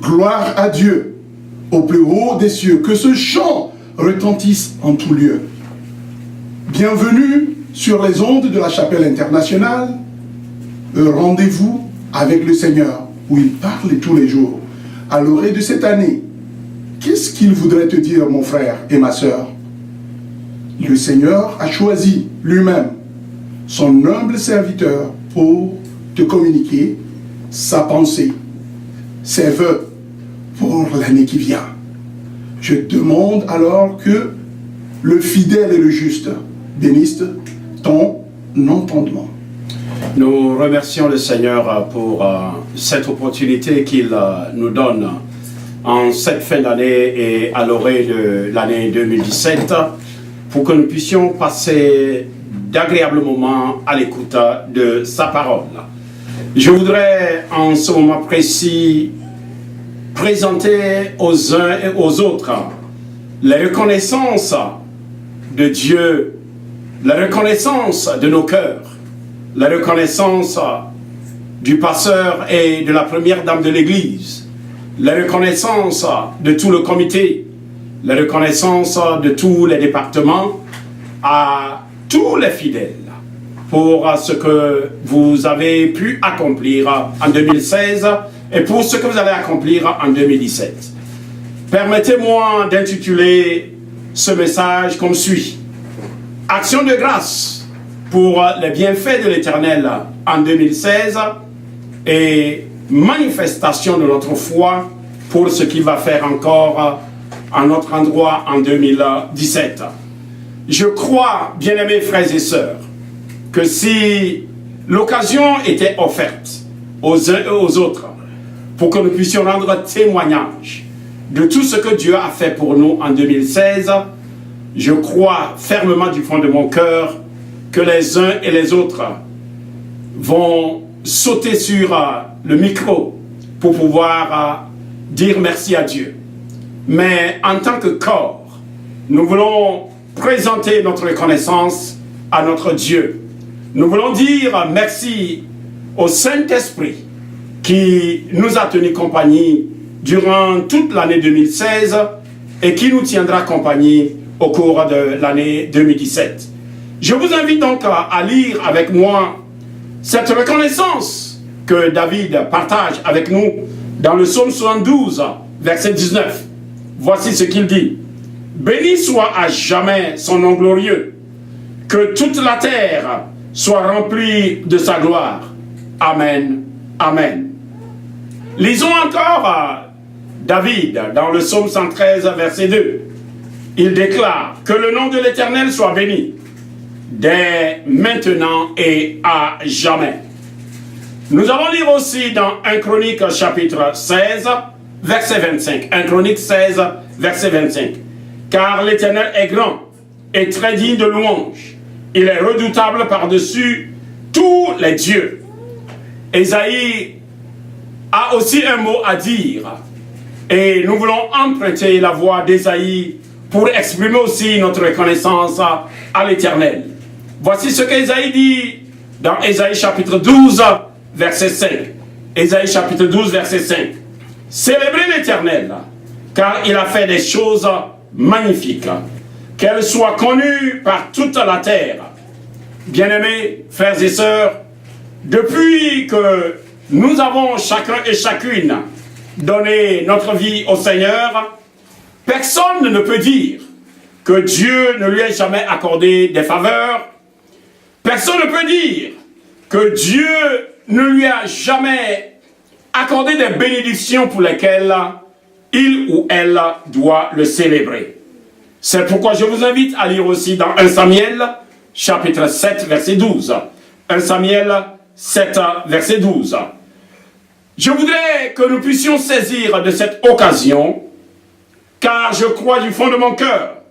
Gloire à Dieu, au plus haut des cieux, que ce chant retentisse en tout lieu. Bienvenue sur les ondes de la Chapelle internationale, rendez-vous avec le Seigneur, où il parle tous les jours. À l'orée de cette année, qu'est-ce qu'il voudrait te dire, mon frère et ma sœur? Le Seigneur a choisi lui-même son humble serviteur pour te communiquer sa pensée, ses vœux pour l'année qui vient. Je demande alors que le fidèle et le juste bénisse ton entendement. Nous remercions le Seigneur pour cette opportunité qu'il nous donne en cette fin d'année et à l'orée de l'année 2017 pour que nous puissions passer d'agréables moments à l'écoute de sa parole. Je voudrais en ce moment précis présenter aux uns et aux autres la reconnaissance de Dieu, la reconnaissance de nos cœurs, la reconnaissance du pasteur et de la première dame de l'Église, la reconnaissance de tout le comité, la reconnaissance de tous les départements, à tous les fidèles pour ce que vous avez pu accomplir en 2016 et pour ce que vous allez accomplir en 2017. Permettez-moi d'intituler ce message comme suit. Action de grâce pour les bienfaits de l'Éternel en 2016 et manifestation de notre foi pour ce qu'il va faire encore à notre endroit en 2017. Je crois, bien-aimés frères et sœurs, que si l'occasion était offerte aux uns et aux autres pour que nous puissions rendre témoignage de tout ce que Dieu a fait pour nous en 2016, je crois fermement du fond de mon cœur que les uns et les autres vont sauter sur le micro pour pouvoir dire merci à Dieu. Mais en tant que corps, nous voulons présenter notre reconnaissance à notre Dieu. Nous voulons dire merci au Saint-Esprit qui nous a tenu compagnie durant toute l'année 2016 et qui nous tiendra compagnie au cours de l'année 2017. Je vous invite donc à lire avec moi cette reconnaissance que David partage avec nous dans le psaume 72, verset 19. Voici ce qu'il dit. Béni soit à jamais son nom glorieux, que toute la terre soit remplie de sa gloire. Amen. Amen. Lisons encore David dans le psaume 113, verset 2. Il déclare que le nom de l'Éternel soit béni, dès maintenant et à jamais. Nous allons lire aussi dans 1 Chronique chapitre 16, verset 25. 1 Chronique 16, verset 25. Car l'Éternel est grand et très digne de louange. Il est redoutable par-dessus tous les dieux. Ésaïe a aussi un mot à dire. Et nous voulons emprunter la voix d'Ésaïe pour exprimer aussi notre reconnaissance à l'Éternel. Voici ce qu'Ésaïe dit dans Ésaïe chapitre 12, verset 5. Ésaïe chapitre 12, verset 5. Célébrez l'Éternel, car il a fait des choses magnifiques. Qu'elles soient connues par toute la terre. Bien-aimés, frères et sœurs, depuis que nous avons chacun et chacune donné notre vie au Seigneur, personne ne peut dire que Dieu ne lui ait jamais accordé des faveurs. Personne ne peut dire que Dieu ne lui a jamais accordé des bénédictions pour lesquelles il ou elle doit le célébrer. C'est pourquoi je vous invite à lire aussi dans 1 Samuel, chapitre 7, verset 12. 1 Samuel 7, verset 12. Je voudrais que nous puissions saisir de cette occasion, car je crois du fond de mon cœur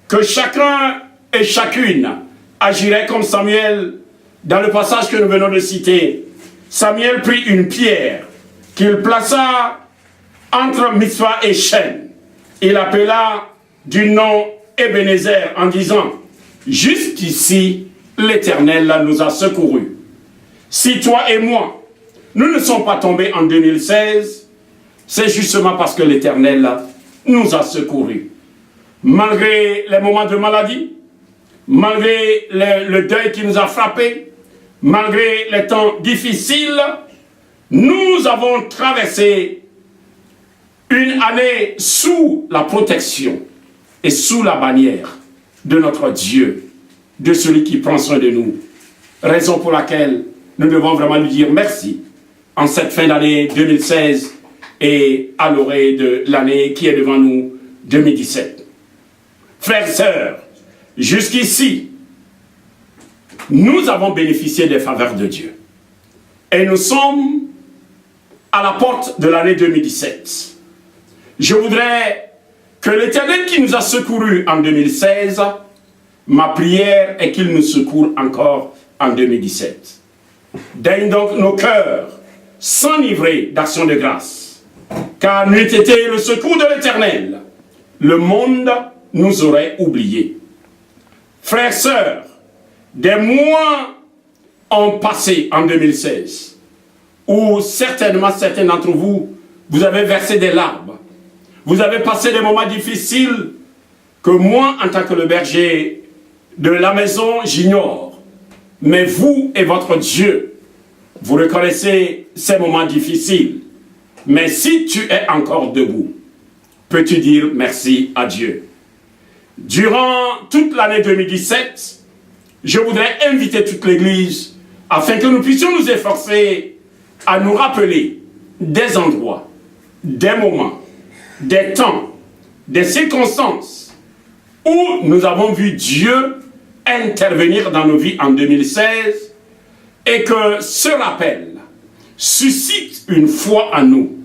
que chacun et chacune agirait comme Samuel dans le passage que nous venons de citer. Samuel prit une pierre qu'il plaça entre Mitzpah et Shem. Il appela du nom Ebenezer en disant « Jusqu'ici, l'Éternel nous a secourus. Si toi et moi, nous ne sommes pas tombés en 2016, c'est justement parce que l'Éternel nous a secourus. Malgré les moments de maladie, malgré le deuil qui nous a frappés, malgré les temps difficiles, nous avons traversé une année sous la protection et sous la bannière de notre Dieu, de celui qui prend soin de nous. Raison pour laquelle nous devons vraiment lui dire merci en cette fin d'année 2016 et à l'orée de l'année qui est devant nous, 2017. Frères et sœurs, jusqu'ici, nous avons bénéficié des faveurs de Dieu. Et nous sommes à la porte de l'année 2017. Je voudrais que l'Éternel qui nous a secourus en 2016, ma prière est qu'il nous secoure encore en 2017. Daigne donc nos cœurs s'enivrer d'actions de grâce, car n'eût été le secours de l'Éternel, le monde nous aurait oubliés. Frères, sœurs, des mois ont passé en 2016, où certainement certains d'entre vous, vous avez versé des larmes. Vous avez passé des moments difficiles que moi, en tant que le berger de la maison, j'ignore. Mais vous et votre Dieu, vous reconnaissez ces moments difficiles. Mais si tu es encore debout, peux-tu dire merci à Dieu? Durant toute l'année 2017, je voudrais inviter toute l'Église afin que nous puissions nous efforcer à nous rappeler des endroits, des moments, des temps, des circonstances où nous avons vu Dieu intervenir dans nos vies en 2016 et que ce rappel suscite une foi en nous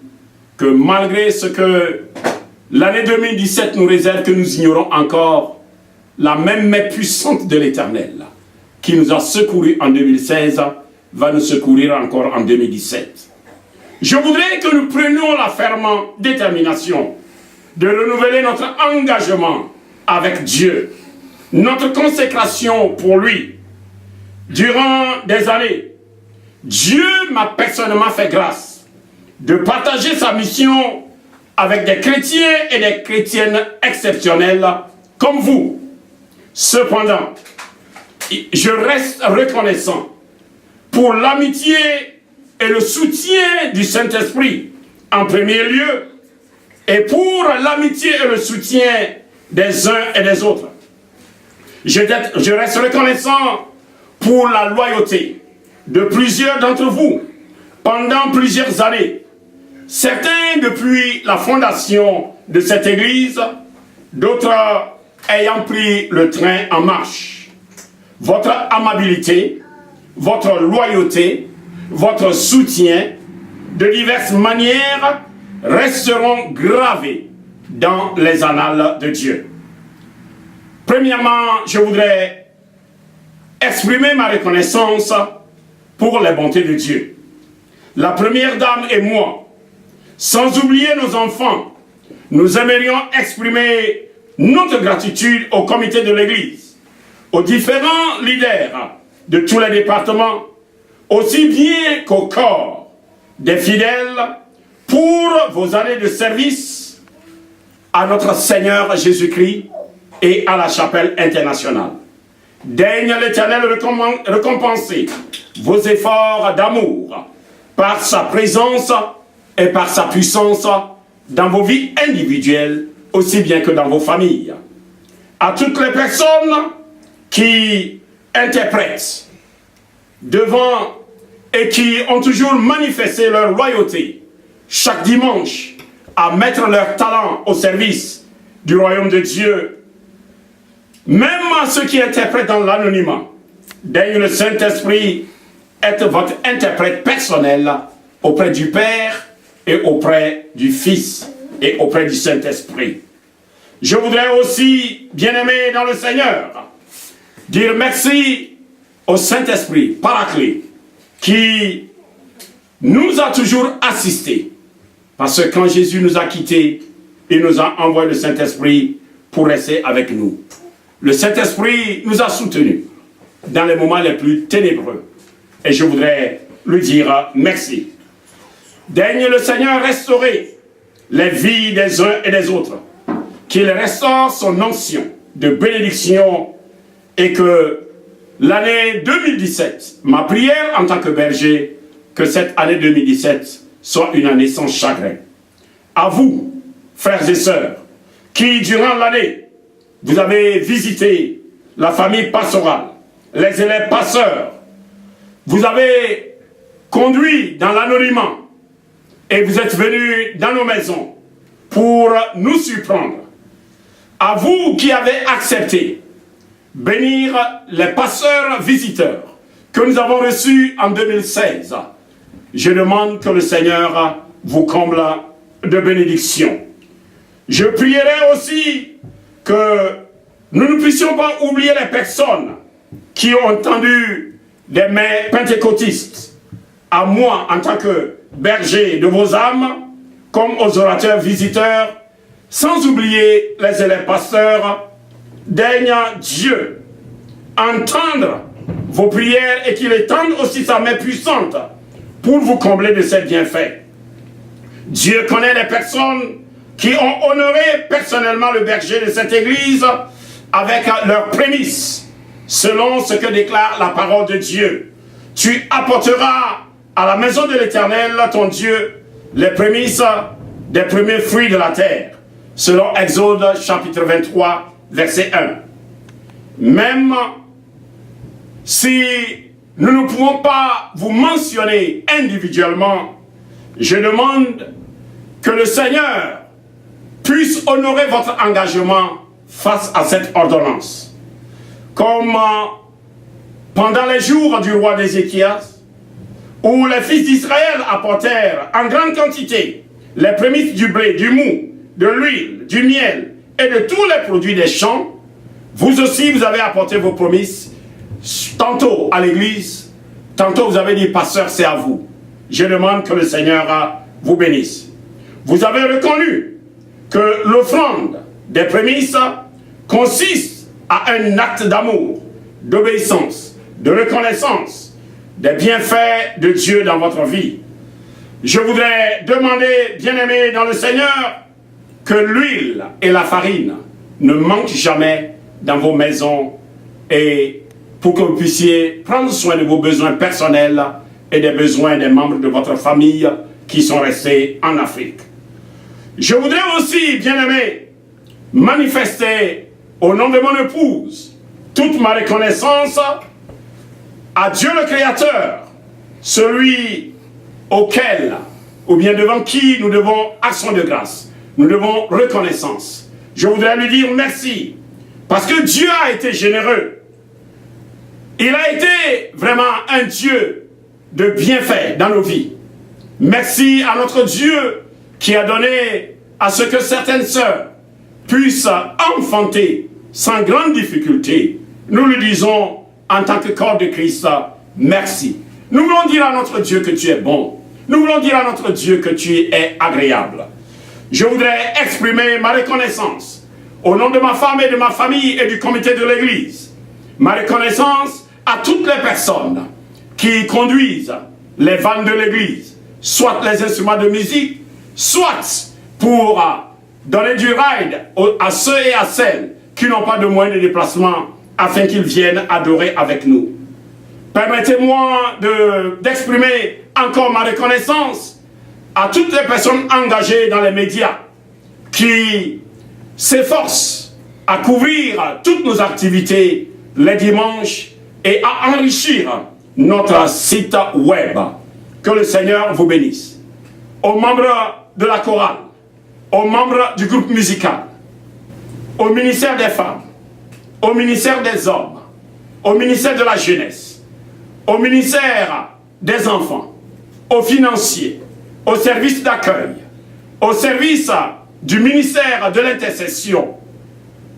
que malgré ce que l'année 2017 nous réserve, que nous ignorons encore, la même main puissante de l'Éternel qui nous a secourus en 2016 va nous secourir encore en 2017. Je voudrais que nous prenions la ferme détermination de renouveler notre engagement avec Dieu, notre consécration pour lui. Durant des années, Dieu m'a personnellement fait grâce de partager sa mission avec des chrétiens et des chrétiennes exceptionnels comme vous. Cependant, je reste reconnaissant pour l'amitié et le soutien du Saint-Esprit en premier lieu, et pour l'amitié et le soutien des uns et des autres. Je reste reconnaissant pour la loyauté de plusieurs d'entre vous pendant plusieurs années. Certains depuis la fondation de cette église, d'autres ayant pris le train en marche. Votre amabilité, votre loyauté, votre soutien, de diverses manières, resteront gravés dans les annales de Dieu. Premièrement, je voudrais exprimer ma reconnaissance pour les bontés de Dieu. La première dame et moi, sans oublier nos enfants, nous aimerions exprimer notre gratitude au comité de l'Église, aux différents leaders de tous les départements, aussi bien qu'au corps des fidèles, pour vos années de service à notre Seigneur Jésus-Christ et à la Chapelle internationale. Daigne l'Éternel récompenser vos efforts d'amour par sa présence et par sa puissance dans vos vies individuelles aussi bien que dans vos familles. À toutes les personnes qui interprètent devant et qui ont toujours manifesté leur loyauté chaque dimanche à mettre leur talent au service du royaume de Dieu, même à ceux qui interprètent dans l'anonymat. Daigne le Saint-Esprit être votre interprète personnel auprès du Père et auprès du Fils et auprès du Saint-Esprit. Je voudrais aussi, bien-aimés dans le Seigneur, dire merci au Saint-Esprit, Paraclet, qui nous a toujours assistés. Parce que quand Jésus nous a quittés, il nous a envoyé le Saint-Esprit pour rester avec nous. Le Saint-Esprit nous a soutenus dans les moments les plus ténébreux. Et je voudrais lui dire merci. Daigne le Seigneur restaurer les vies des uns et des autres. Qu'il restaure son onction de bénédiction et que l'année 2017, ma prière en tant que berger, que cette année 2017 soit une année sans chagrin. À vous, frères et sœurs, qui durant l'année, vous avez visité la famille pastorale, les élèves pasteurs, vous avez conduit dans l'anonymat et vous êtes venus dans nos maisons pour nous surprendre. À vous qui avez accepté bénir les pasteurs visiteurs que nous avons reçus en 2016, je demande que le Seigneur vous comble de bénédictions. Je prierai aussi que nous ne puissions pas oublier les personnes qui ont tendu des mains pentecôtistes à moi en tant que berger de vos âmes, comme aux orateurs visiteurs, sans oublier les élèves pasteurs. Daigne Dieu entendre vos prières et qu'il étende aussi sa main puissante pour vous combler de ses bienfaits. Dieu connaît les personnes qui ont honoré personnellement le berger de cette église avec leurs prémices, selon ce que déclare la parole de Dieu. Tu apporteras à la maison de l'Éternel, ton Dieu, les prémices des premiers fruits de la terre, selon Exode chapitre 23, verset 1. Même si nous ne pouvons pas vous mentionner individuellement, je demande que le Seigneur puisse honorer votre engagement face à cette ordonnance. Comme pendant les jours du roi d'Ézéchias, où les fils d'Israël apportèrent en grande quantité les prémices du blé, du mou, de l'huile, du miel et de tous les produits des champs, vous aussi vous avez apporté vos prémices, tantôt à l'église, tantôt vous avez dit, pasteur, c'est à vous. Je demande que le Seigneur vous bénisse. Vous avez reconnu que l'offrande des prémices consiste à un acte d'amour, d'obéissance, de reconnaissance des bienfaits de Dieu dans votre vie. Je voudrais demander, bien-aimés dans le Seigneur, que l'huile et la farine ne manquent jamais dans vos maisons et pour que vous puissiez prendre soin de vos besoins personnels et des besoins des membres de votre famille qui sont restés en Afrique. Je voudrais aussi, bien-aimés, manifester au nom de mon épouse toute ma reconnaissance à Dieu le Créateur, celui auquel, ou bien devant qui nous devons action de grâce, nous devons reconnaissance. Je voudrais lui dire merci, parce que Dieu a été généreux. Il a été vraiment un Dieu de bienfaits dans nos vies. Merci à notre Dieu qui a donné à ce que certaines sœurs puissent enfanter sans grande difficulté. Nous lui disons en tant que corps de Christ, merci. Nous voulons dire à notre Dieu que tu es bon. Nous voulons dire à notre Dieu que tu es agréable. Je voudrais exprimer ma reconnaissance au nom de ma femme et de ma famille et du comité de l'église. Ma reconnaissance à toutes les personnes qui conduisent les vannes de l'église, soit les instruments de musique, soit pour donner du ride à ceux et à celles qui n'ont pas de moyens de déplacement afin qu'ils viennent adorer avec nous. Permettez-moi d'exprimer encore ma reconnaissance à toutes les personnes engagées dans les médias qui s'efforcent à couvrir toutes nos activités les dimanches et à enrichir notre site web. Que le Seigneur vous bénisse. Aux membres de la chorale, aux membres du groupe musical, au ministère des femmes, au ministère des hommes, au ministère de la jeunesse, au ministère des enfants, aux financiers, au service d'accueil, au service du ministère de l'intercession,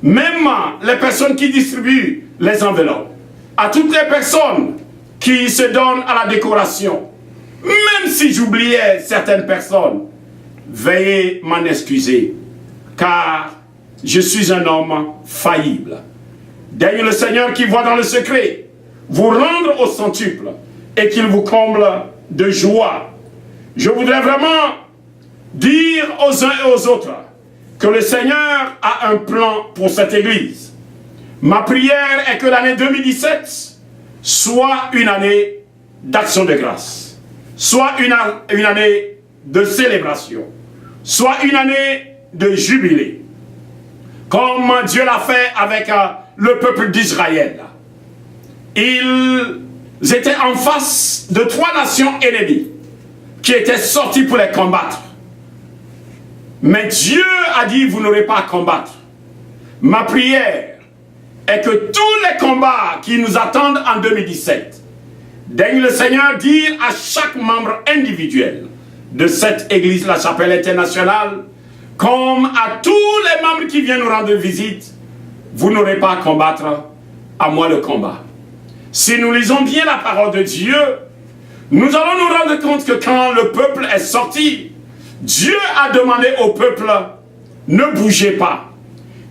même les personnes qui distribuent les enveloppes, à toutes les personnes qui se donnent à la décoration, même si j'oubliais certaines personnes, veuillez m'en excuser, car je suis un homme faillible. Daigne le Seigneur qui voit dans le secret vous rendre au centuple et qu'il vous comble de joie. Je voudrais vraiment dire aux uns et aux autres que le Seigneur a un plan pour cette église. Ma prière est que l'année 2017 soit une année d'action de grâce, soit une année de célébration, soit une année de jubilé, comme Dieu l'a fait avec le peuple d'Israël. Ils étaient en face de 3 nations ennemies qui étaient sorties pour les combattre. Mais Dieu a dit, vous n'aurez pas à combattre. Ma prière est que tous les combats qui nous attendent en 2017, daigne le Seigneur dire à chaque membre individuel de cette église, la Chapelle Internationale, comme à tous les membres qui viennent nous rendre visite, vous n'aurez pas à combattre, à moi le combat. Si nous lisons bien la parole de Dieu, nous allons nous rendre compte que quand le peuple est sorti, Dieu a demandé au peuple, ne bougez pas,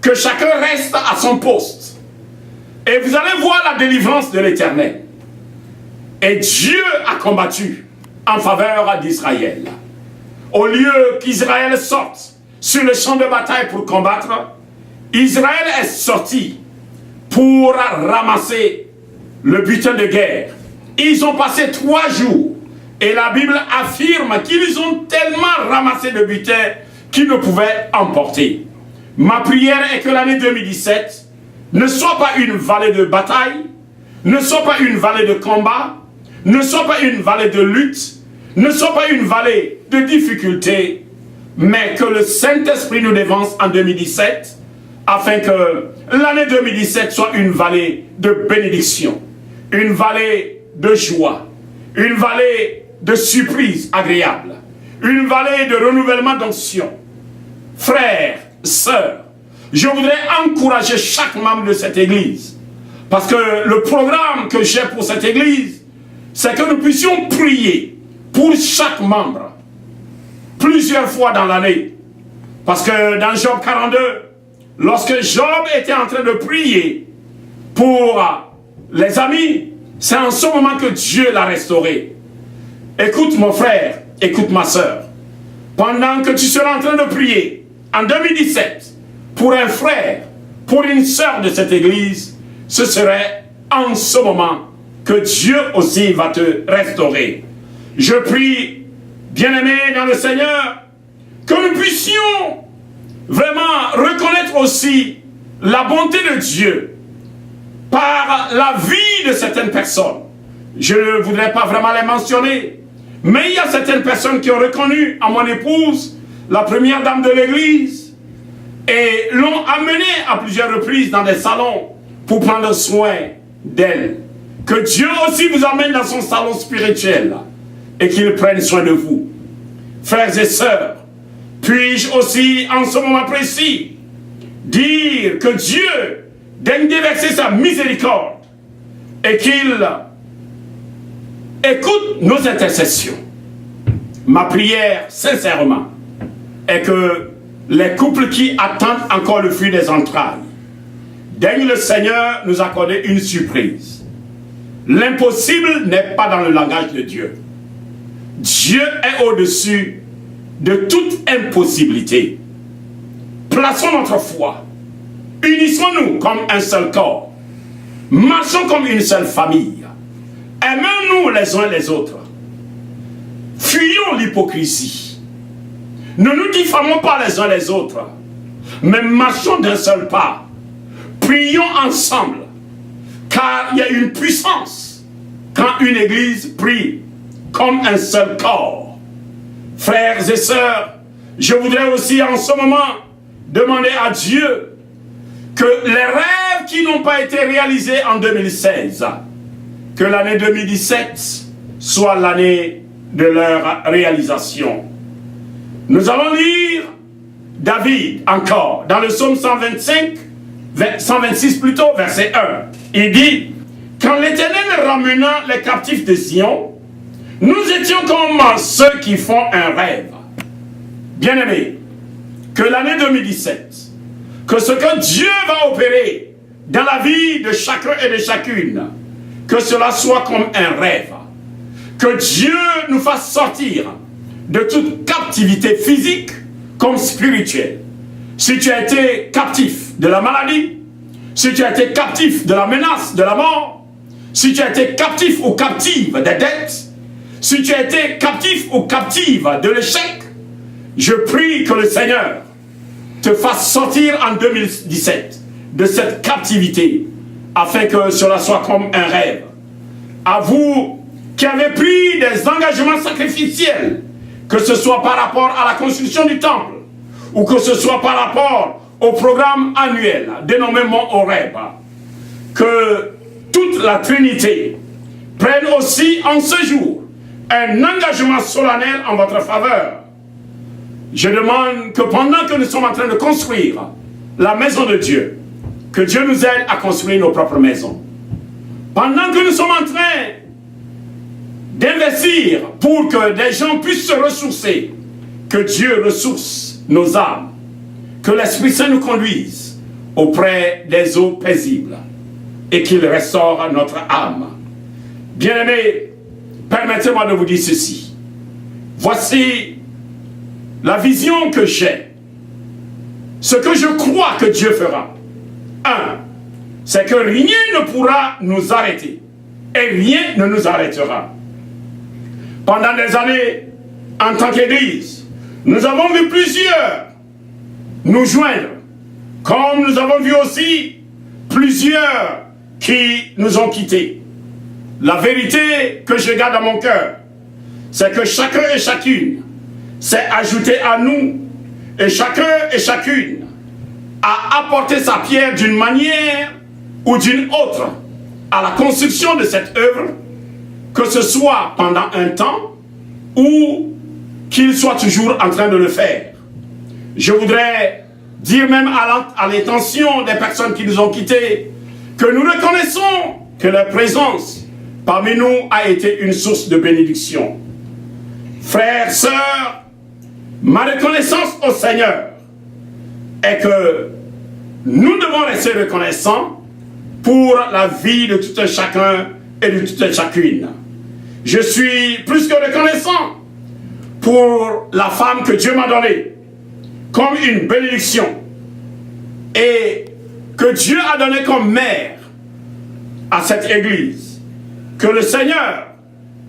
que chacun reste à son poste. Et vous allez voir la délivrance de l'Éternel. Et Dieu a combattu en faveur d'Israël. Au lieu qu'Israël sorte sur le champ de bataille pour combattre, Israël est sorti pour ramasser le butin de guerre. Ils ont passé 3 jours et la Bible affirme qu'ils ont tellement ramassé de butin qu'ils ne pouvaient emporter. Ma prière est que l'année 2017 ne soit pas une vallée de bataille, ne soit pas une vallée de combat, ne soit pas une vallée de lutte, ne soit pas une vallée de difficultés, mais que le Saint-Esprit nous dévance en 2017, afin que l'année 2017 soit une vallée de bénédiction, une vallée de joie, une vallée de surprise agréable, une vallée de renouvellement d'onction. Frères, sœurs, je voudrais encourager chaque membre de cette église, parce que le programme que j'ai pour cette église, c'est que nous puissions prier pour chaque membre plusieurs fois dans l'année. Parce que dans Job 42, lorsque Job était en train de prier pour les amis, c'est en ce moment que Dieu l'a restauré. Écoute mon frère, écoute ma soeur, pendant que tu seras en train de prier en 2017 pour un frère, pour une sœur de cette église, ce serait en ce moment que Dieu aussi va te restaurer. Je prie, bien-aimés dans le Seigneur, que nous puissions vraiment reconnaître aussi la bonté de Dieu par la vie de certaines personnes. Je ne voudrais pas vraiment les mentionner, mais il y a certaines personnes qui ont reconnu à mon épouse, la première dame de l'église, et l'ont amenée à plusieurs reprises dans des salons pour prendre soin d'elle. Que Dieu aussi vous amène dans son salon spirituel et qu'il prenne soin de vous. Frères et sœurs, puis-je aussi en ce moment précis dire que Dieu daigne déverser sa miséricorde et qu'il écoute nos intercessions. Ma prière, sincèrement, est que les couples qui attendent encore le fruit des entrailles, daigne le Seigneur nous accorder une surprise. L'impossible n'est pas dans le langage de Dieu. Dieu est au-dessus de toute impossibilité. Plaçons notre foi. Unissons-nous comme un seul corps. Marchons comme une seule famille. Aimons-nous les uns les autres. Fuyons l'hypocrisie. Ne nous diffamons pas les uns les autres, mais marchons d'un seul pas. Prions ensemble. Car il y a une puissance quand une église prie comme un seul corps. Frères et sœurs, je voudrais aussi en ce moment demander à Dieu que les rêves qui n'ont pas été réalisés en 2016, que l'année 2017 soit l'année de leur réalisation. Nous allons lire David encore dans le psaume 126 plutôt, verset 1. Il dit: quand l'Éternel ramena les captifs de Sion, nous étions comme ceux qui font un rêve. Bien-aimés, que l'année 2017, que ce que Dieu va opérer dans la vie de chacun et de chacune, que cela soit comme un rêve. Que Dieu nous fasse sortir de toute captivité physique comme spirituelle. Si tu as été captif de la maladie, si tu as été captif de la menace de la mort, si tu as été captif ou captive des dettes, si tu as été captif ou captive de l'échec, je prie que le Seigneur te fasse sortir en 2017 de cette captivité, afin que cela soit comme un rêve. À vous qui avez pris des engagements sacrificiels, que ce soit par rapport à la construction du temple, ou que ce soit par rapport au programme annuel dénommé Mont Horeb, que toute la Trinité prenne aussi en ce jour un engagement solennel en votre faveur. Je demande que pendant que nous sommes en train de construire la maison de Dieu, que Dieu nous aide à construire nos propres maisons. Pendant que nous sommes en train d'investir pour que des gens puissent se ressourcer, que Dieu ressource nos âmes, que l'Esprit Saint nous conduise auprès des eaux paisibles et qu'il restaure notre âme. Bien-aimés, permettez-moi de vous dire ceci. Voici la vision que j'ai. Ce que je crois que Dieu fera. Un, c'est que rien ne pourra nous arrêter. Et rien ne nous arrêtera. Pendant des années, en tant qu'Église, nous avons vu plusieurs nous joindre. Comme nous avons vu aussi plusieurs qui nous ont quittés. La vérité que je garde dans mon cœur, c'est que chacun et chacune s'est ajouté à nous, et chacun et chacune a apporté sa pierre d'une manière ou d'une autre à la construction de cette œuvre, que ce soit pendant un temps ou qu'il soit toujours en train de le faire. Je voudrais dire même à l'intention des personnes qui nous ont quittés que nous reconnaissons que leur présence parmi nous a été une source de bénédiction. Frères, sœurs, ma reconnaissance au Seigneur est que nous devons rester reconnaissants pour la vie de tout un chacun et de toute chacune. Je suis plus que reconnaissant pour la femme que Dieu m'a donnée comme une bénédiction et que Dieu a donnée comme mère à cette église. Que le Seigneur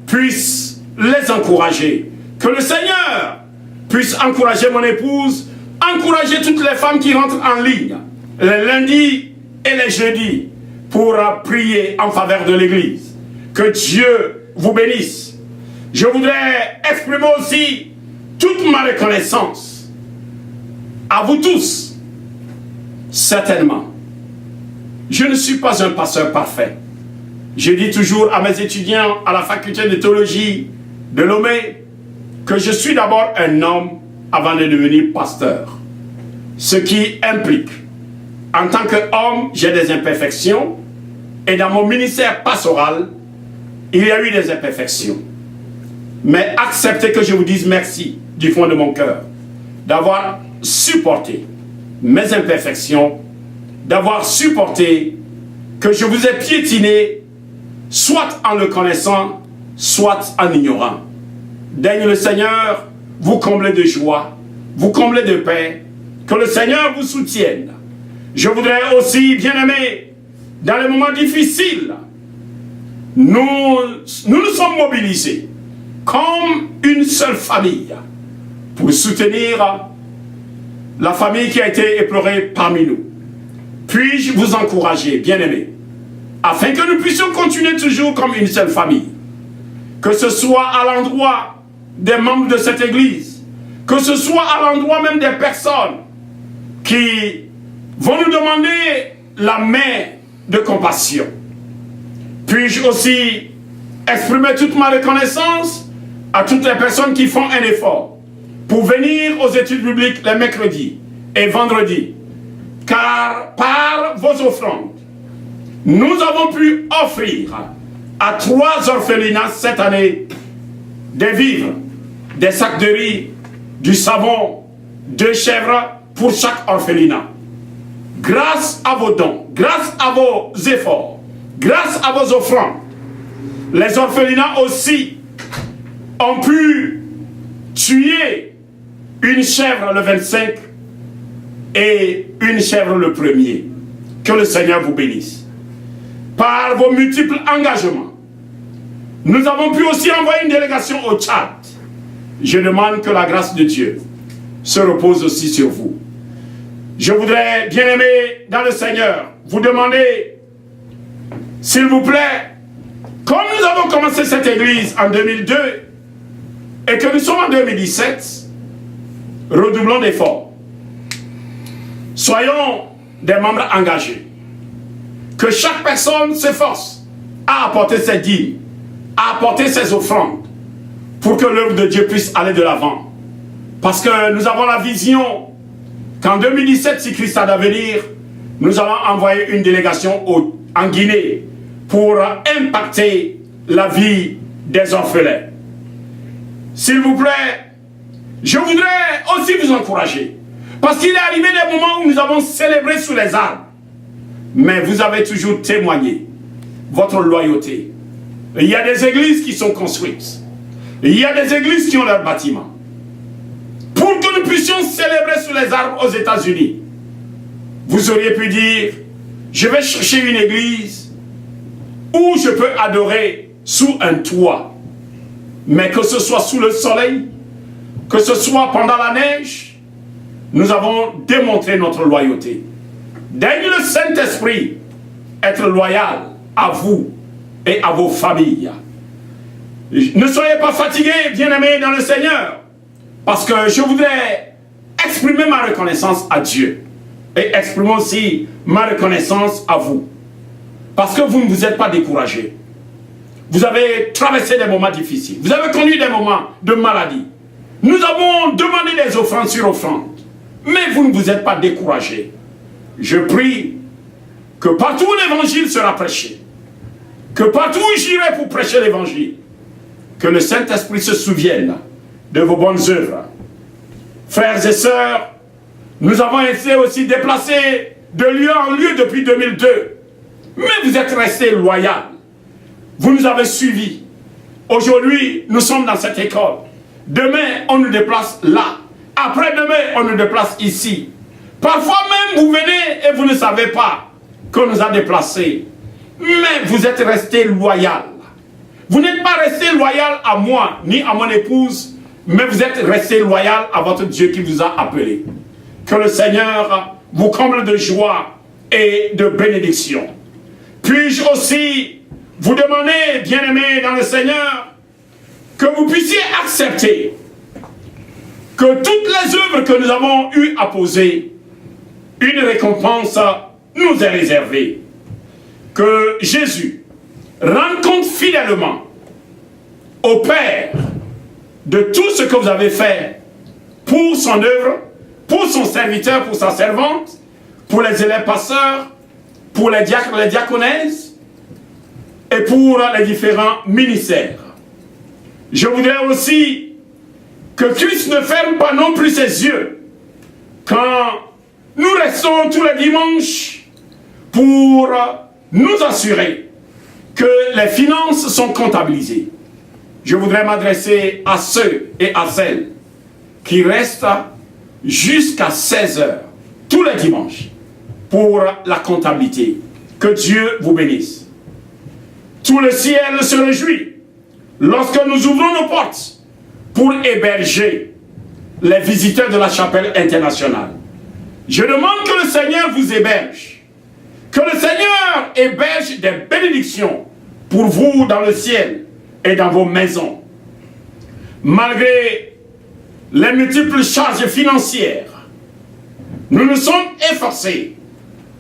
puisse les encourager. Que le Seigneur puisse encourager mon épouse, encourager toutes les femmes qui rentrent en ligne les lundis et les jeudis pour prier en faveur de l'église. Que Dieu vous bénisse. Je voudrais exprimer aussi toute ma reconnaissance à vous tous. Certainement, je ne suis pas un pasteur parfait. Je dis toujours à mes étudiants à la faculté de théologie de Lomé que je suis d'abord un homme avant de devenir pasteur. Ce qui implique, en tant qu'homme, j'ai des imperfections, et dans mon ministère pastoral, il y a eu des imperfections. Mais acceptez que je vous dise merci du fond de mon cœur d'avoir supporté mes imperfections, d'avoir supporté que je vous ai piétiné, soit en le connaissant, soit en ignorant. Daigne le Seigneur vous combler de joie, vous combler de paix, que le Seigneur vous soutienne. Je voudrais aussi, bien-aimés, dans les moments difficiles, nous nous sommes mobilisés comme une seule famille pour soutenir la famille qui a été éplorée parmi nous. Puis-je vous encourager, bien-aimés, afin que nous puissions continuer toujours comme une seule famille, que ce soit à l'endroit des membres de cette église, que ce soit à l'endroit même des personnes qui vont nous demander la main de compassion. Puis-je aussi exprimer toute ma reconnaissance à toutes les personnes qui font un effort pour venir aux études bibliques les mercredis et vendredis, car par vos offrandes, nous avons pu offrir à 3 orphelinats cette année des vivres, des sacs de riz, du savon, 2 chèvres pour chaque orphelinat. Grâce à vos dons, grâce à vos efforts, grâce à vos offrandes, les orphelinats aussi ont pu tuer une chèvre le 25 et une chèvre le 1er. Que le Seigneur vous bénisse. Par vos multiples engagements, nous avons pu aussi envoyer une délégation au Tchad. Je demande que la grâce de Dieu se repose aussi sur vous. Je voudrais, bien-aimés dans le Seigneur, vous demander, s'il vous plaît, comme nous avons commencé cette église en 2002 et que nous sommes en 2017, redoublons d'efforts. Soyons des membres engagés. Que chaque personne s'efforce à apporter ses dîmes, à apporter ses offrandes, pour que l'œuvre de Dieu puisse aller de l'avant. Parce que nous avons la vision qu'en 2017, si Christ a d'avenir, nous allons envoyer une délégation en Guinée pour impacter la vie des orphelins. S'il vous plaît, je voudrais aussi vous encourager. Parce qu'il est arrivé des moments où nous avons célébré sous les arbres. Mais vous avez toujours témoigné votre loyauté. Il y a des églises qui sont construites. Il y a des églises qui ont leurs bâtiments. Pour que nous puissions célébrer sous les arbres aux États-Unis, vous auriez pu dire, je vais chercher une église où je peux adorer sous un toit. Mais que ce soit sous le soleil, que ce soit pendant la neige, nous avons démontré notre loyauté. Daigne le Saint-Esprit être loyal à vous et à vos familles. Ne soyez pas fatigués, bien-aimés dans le Seigneur, parce que je voudrais exprimer ma reconnaissance à Dieu et exprimer aussi ma reconnaissance à vous. Parce que vous ne vous êtes pas découragés. Vous avez traversé des moments difficiles. Vous avez connu des moments de maladie. Nous avons demandé des offrandes sur offrandes. Mais vous ne vous êtes pas découragés. Je prie que partout où l'évangile sera prêché, que partout où j'irai pour prêcher l'évangile, que le Saint-Esprit se souvienne de vos bonnes œuvres. Frères et sœurs, nous avons été aussi déplacés de lieu en lieu depuis 2002. Mais vous êtes restés loyaux. Vous nous avez suivis. Aujourd'hui, nous sommes dans cette école. Demain, on nous déplace là. Après-demain, on nous déplace ici. Parfois même, vous venez et vous ne savez pas qu'on nous a déplacés. Mais vous êtes restés loyaux. Vous n'êtes pas resté loyal à moi, ni à mon épouse, mais vous êtes resté loyal à votre Dieu qui vous a appelé. Que le Seigneur vous comble de joie et de bénédiction. Puis-je aussi vous demander, bien-aimés dans le Seigneur, que vous puissiez accepter que toutes les œuvres que nous avons eu à poser, une récompense nous est réservée. Que Jésus rende compte fidèlement au Père de tout ce que vous avez fait pour son œuvre, pour son serviteur, pour sa servante, pour les élèves pasteurs, pour les diacres, les diaconesses et pour les différents ministères. Je voudrais aussi que Christ ne ferme pas non plus ses yeux quand nous restons tous les dimanches pour nous assurer que les finances sont comptabilisées. Je voudrais m'adresser à ceux et à celles qui restent jusqu'à 16 heures tous les dimanches pour la comptabilité. Que Dieu vous bénisse. Tout le ciel se réjouit lorsque nous ouvrons nos portes pour héberger les visiteurs de la chapelle internationale. Je demande que le Seigneur vous héberge. Que le Seigneur héberge des bénédictions pour vous dans le ciel et dans vos maisons. Malgré les multiples charges financières, nous nous sommes efforcés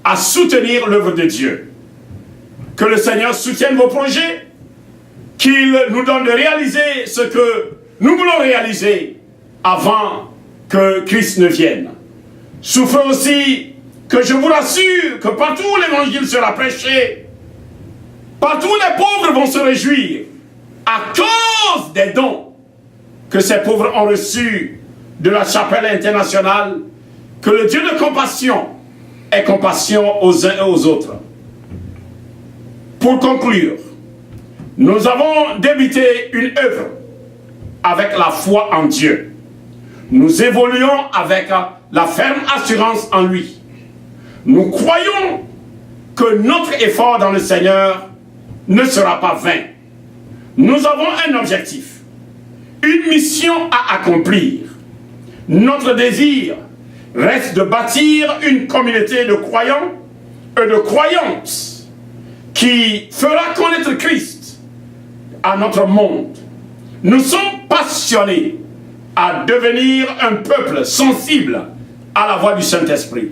à soutenir l'œuvre de Dieu. Que le Seigneur soutienne vos projets, qu'il nous donne de réaliser ce que nous voulons réaliser avant que Christ ne vienne. Souffrez aussi que je vous rassure que partout où l'évangile sera prêché, partout les pauvres vont se réjouir à cause des dons que ces pauvres ont reçus de la chapelle internationale. Que le Dieu de compassion ait compassion aux uns et aux autres. Pour conclure, nous avons débuté une œuvre avec la foi en Dieu. Nous évoluons avec la ferme assurance en lui. Nous croyons que notre effort dans le Seigneur ne sera pas vain. Nous avons un objectif, une mission à accomplir. Notre désir reste de bâtir une communauté de croyants et de croyantes qui fera connaître Christ à notre monde. Nous sommes passionnés à devenir un peuple sensible à la voix du Saint-Esprit.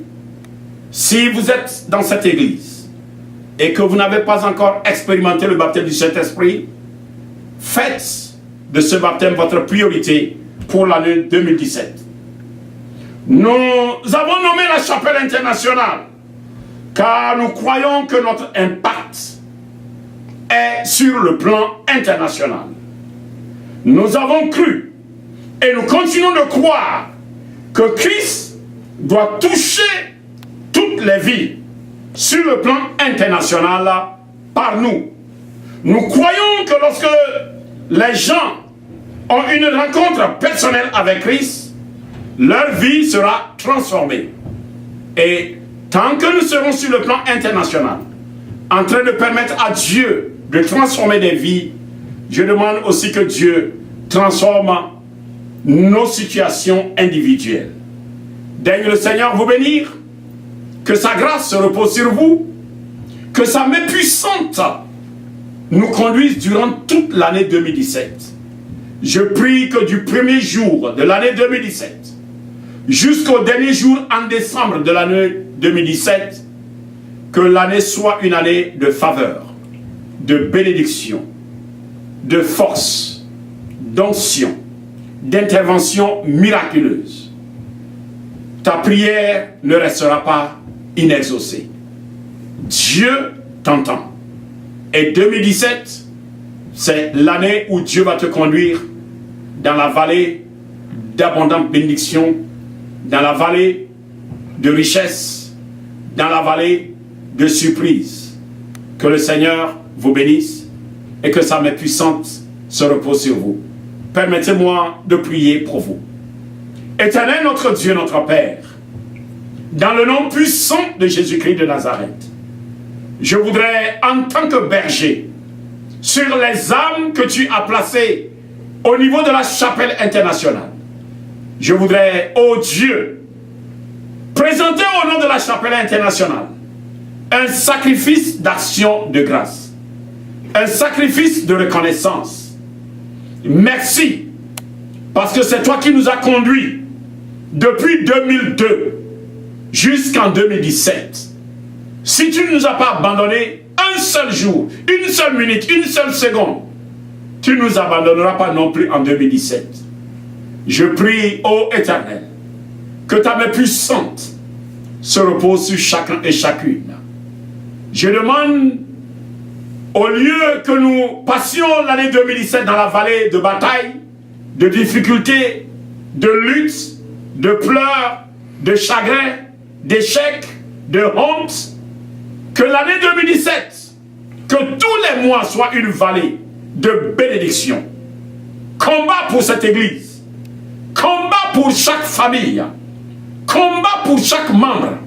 Si vous êtes dans cette église et que vous n'avez pas encore expérimenté le baptême du Saint-Esprit, faites de ce baptême votre priorité pour l'année 2017. Nous avons nommé la chapelle internationale car nous croyons que notre impact est sur le plan international. Nous avons cru et nous continuons de croire que Christ doit toucher toutes les vies sur le plan international par nous. Nous croyons que lorsque les gens ont une rencontre personnelle avec Christ, leur vie sera transformée. Et tant que nous serons sur le plan international, en train de permettre à Dieu de transformer des vies, je demande aussi que Dieu transforme nos situations individuelles. Daigne le Seigneur vous bénir, que sa grâce se repose sur vous, que sa main puissante nous conduise durant toute l'année 2017. Je prie que du premier jour de l'année 2017 jusqu'au dernier jour en décembre de l'année 2017, que l'année soit une année de faveur, de bénédiction, de force, d'onction, d'intervention miraculeuse. Ta prière ne restera pas inexaucée. Dieu t'entend. Et 2017, c'est l'année où Dieu va te conduire dans la vallée d'abondante bénédiction, dans la vallée de richesse, dans la vallée de surprise. Que le Seigneur vous bénisse et que sa main puissante se repose sur vous. Permettez-moi de prier pour vous. Éternel notre Dieu, notre Père, dans le nom puissant de Jésus-Christ de Nazareth, je voudrais, en tant que berger, sur les âmes que tu as placées au niveau de la chapelle internationale, je voudrais, ô Dieu, présenter au nom de la chapelle internationale un sacrifice d'action de grâce, un sacrifice de reconnaissance. Merci, parce que c'est toi qui nous as conduits depuis 2002 jusqu'en 2017. Si tu ne nous as pas abandonnés un seul jour, une seule minute, une seule seconde, tu ne nous abandonneras pas non plus en 2017. Je prie, ô Éternel, que ta main puissante se repose sur chacun et chacune. Je demande, au lieu que nous passions l'année 2017 dans la vallée de bataille, de difficultés, de luttes, de pleurs, de chagrins, d'échecs, de honte, que l'année 2017, que tous les mois soient une vallée de bénédiction. Combat pour cette église, combat pour chaque famille, combat pour chaque membre,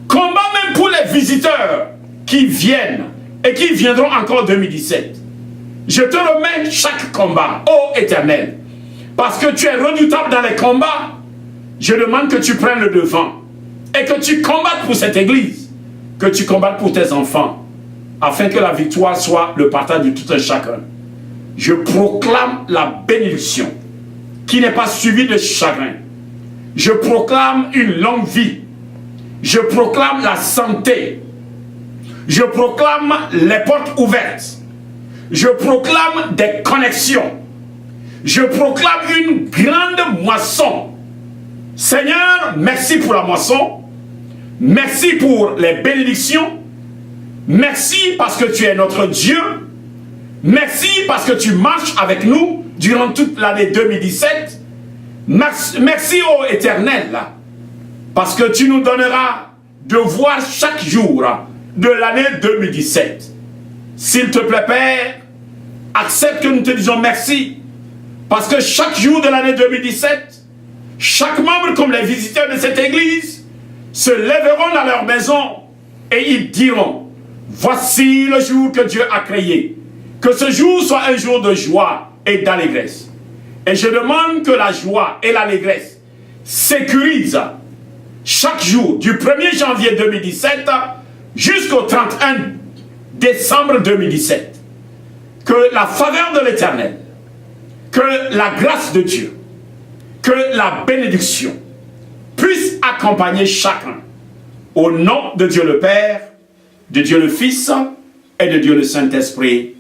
combat même pour les visiteurs qui viennent et qui viendront encore en 2017. Je te remets chaque combat, ô Éternel, parce que tu es redoutable dans les combats. Je demande que tu prennes le devant et que tu combattes pour cette église, que tu combattes pour tes enfants, afin que la victoire soit le partage de tout un chacun. Je proclame la bénédiction, qui n'est pas suivie de chagrin. Je proclame une longue vie. Je proclame la santé. Je proclame les portes ouvertes. Je proclame des connexions. Je proclame une grande moisson. Seigneur, merci pour la moisson. Merci pour les bénédictions. Merci parce que tu es notre Dieu. Merci parce que tu marches avec nous durant toute l'année 2017. Merci ô Éternel, parce que tu nous donneras de voir chaque jour de l'année 2017. S'il te plaît, Père, accepte que nous te disons merci, parce que chaque jour de l'année 2017, chaque membre, comme les visiteurs de cette église, se lèveront dans leur maison et ils diront, voici le jour que Dieu a créé. Que ce jour soit un jour de joie et d'allégresse. Et je demande que la joie et l'allégresse sécurisent chaque jour, du 1er janvier 2017 jusqu'au 31 décembre 2017. Que la faveur de l'Éternel, que la grâce de Dieu, que la bénédiction puisse accompagner chacun. Au nom de Dieu le Père, de Dieu le Fils et de Dieu le Saint-Esprit.